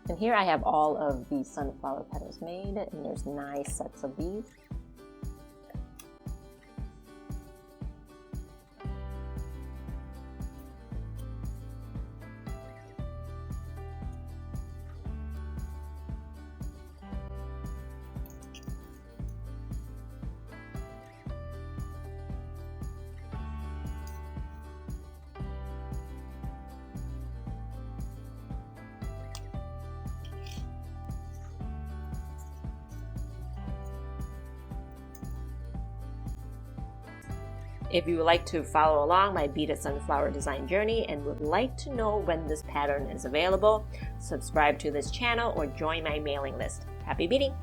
And here I have all of the sunflower petals made, and there's 9 sets of these. If you would like to follow along my beaded sunflower design journey and would like to know when this pattern is available, subscribe to this channel or join my mailing list. Happy beading!